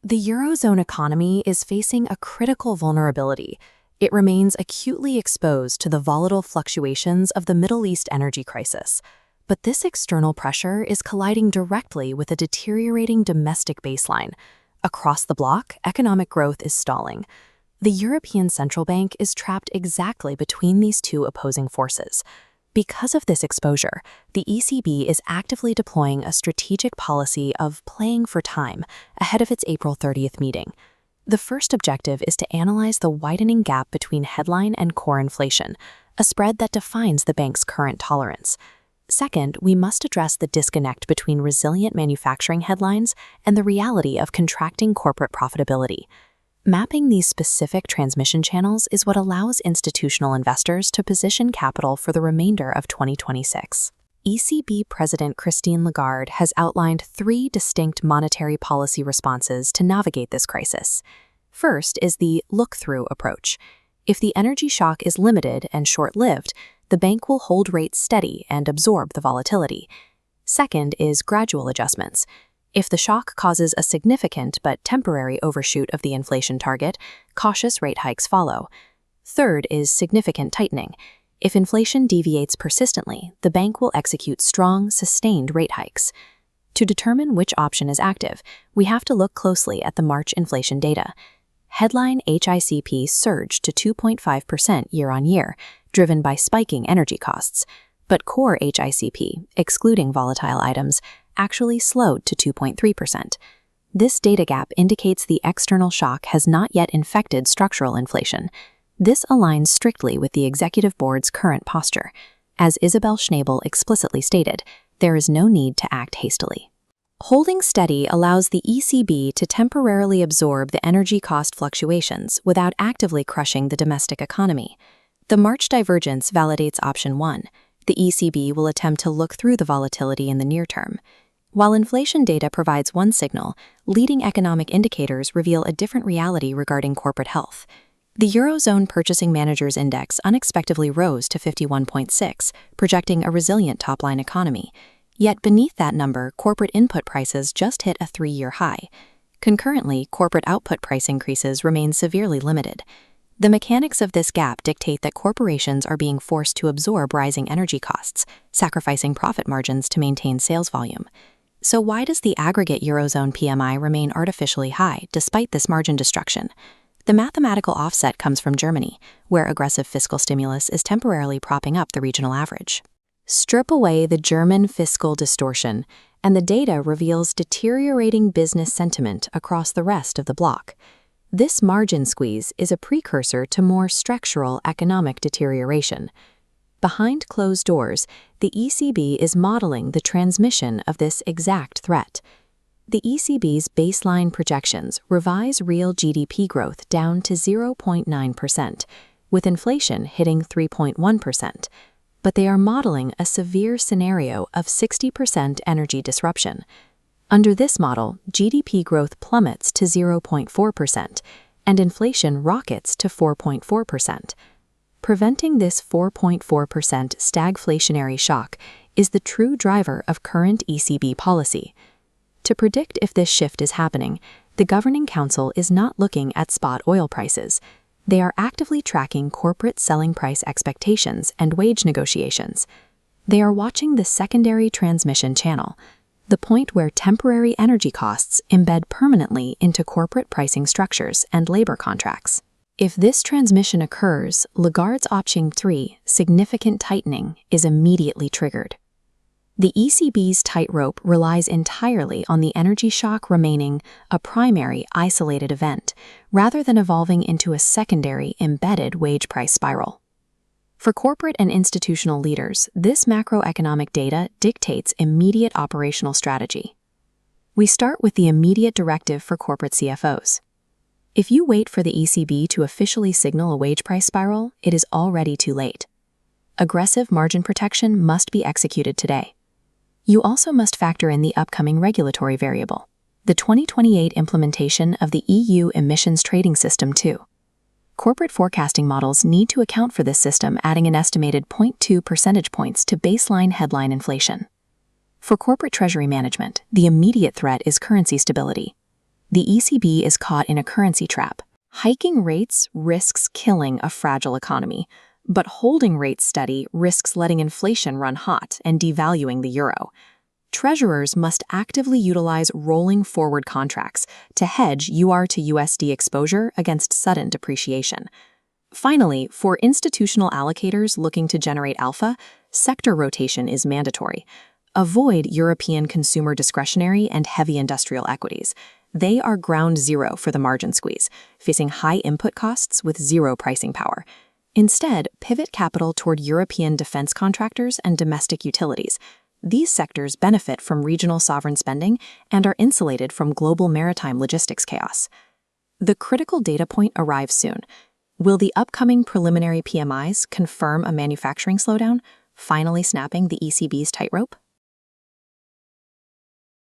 The Eurozone economy is facing a critical vulnerability. It remains acutely exposed to the volatile fluctuations of the Middle East energy crisis. But this external pressure is colliding directly with a deteriorating domestic baseline. Across the bloc, economic growth is stalling. The European Central Bank is trapped exactly between these two opposing forces. Because of this exposure, the ECB is actively deploying a strategic policy of playing for time ahead of its April 30th meeting. The first objective is to analyze the widening gap between headline and core inflation, a spread that defines the bank's current tolerance. Second, we must address the disconnect between resilient manufacturing headlines and the reality of contracting corporate profitability. Mapping these specific transmission channels is what allows institutional investors to position capital for the remainder of 2026. ECB President Christine Lagarde has outlined 3 distinct monetary policy responses to navigate this crisis. First is the look-through approach. If the energy shock is limited and short-lived, the bank will hold rates steady and absorb the volatility. Second is gradual adjustments. If the shock causes a significant but temporary overshoot of the inflation target, cautious rate hikes follow. Third is significant tightening. If inflation deviates persistently, the bank will execute strong, sustained rate hikes. To determine which option is active, we have to look closely at the March inflation data. Headline HICP surged to 2.5% year-on-year, driven by spiking energy costs. But core HICP, excluding volatile items, actually slowed to 2.3%. This data gap indicates the external shock has not yet infected structural inflation. This aligns strictly with the Executive Board's current posture. As Isabel Schnabel explicitly stated, there is no need to act hastily. Holding steady allows the ECB to temporarily absorb the energy cost fluctuations without actively crushing the domestic economy. The March divergence validates option 1. The ECB will attempt to look through the volatility in the near term. While inflation data provides one signal, leading economic indicators reveal a different reality regarding corporate health. The Eurozone Purchasing Managers Index unexpectedly rose to 51.6, projecting a resilient top-line economy. Yet beneath that number, corporate input prices just hit a 3-year high. Concurrently, corporate output price increases remain severely limited. The mechanics of this gap dictate that corporations are being forced to absorb rising energy costs, sacrificing profit margins to maintain sales volume. So why does the aggregate Eurozone PMI remain artificially high despite this margin destruction? The mathematical offset comes from Germany, where aggressive fiscal stimulus is temporarily propping up the regional average. Strip away the German fiscal distortion, and the data reveals deteriorating business sentiment across the rest of the bloc. This margin squeeze is a precursor to more structural economic deterioration. Behind closed doors, the ECB is modeling the transmission of this exact threat. The ECB's baseline projections revise real GDP growth down to 0.9%, with inflation hitting 3.1%, but they are modeling a severe scenario of 60% energy disruption. Under this model, GDP growth plummets to 0.4%, and inflation rockets to 4.4%. Preventing this 4.4% stagflationary shock is the true driver of current ECB policy. To predict if this shift is happening, the Governing Council is not looking at spot oil prices. They are actively tracking corporate selling price expectations and wage negotiations. They are watching the secondary transmission channel, the point where temporary energy costs embed permanently into corporate pricing structures and labor contracts. If this transmission occurs, Lagarde's option 3, significant tightening, is immediately triggered. The ECB's tightrope relies entirely on the energy shock remaining a primary, isolated event, rather than evolving into a secondary, embedded wage price spiral. For corporate and institutional leaders, this macroeconomic data dictates immediate operational strategy. We start with the immediate directive for corporate CFOs. If you wait for the ECB to officially signal a wage price spiral, it is already too late. Aggressive margin protection must be executed today. You also must factor in the upcoming regulatory variable, the 2028 implementation of the EU emissions trading system too. Corporate forecasting models need to account for this system, adding an estimated 0.2 percentage points to baseline headline inflation. For corporate treasury management, the immediate threat is currency stability. The ECB is caught in a currency trap. Hiking rates risks killing a fragile economy, but holding rates steady risks letting inflation run hot and devaluing the euro. Treasurers must actively utilize rolling forward contracts to hedge UR to USD exposure against sudden depreciation. Finally, for institutional allocators looking to generate alpha, sector rotation is mandatory. Avoid European consumer discretionary and heavy industrial equities. They are ground zero for the margin squeeze, facing high input costs with zero pricing power. Instead, pivot capital toward European defense contractors and domestic utilities. These sectors benefit from regional sovereign spending and are insulated from global maritime logistics chaos. The critical data point arrives soon. Will the upcoming preliminary PMIs confirm a manufacturing slowdown, finally snapping the ECB's tightrope?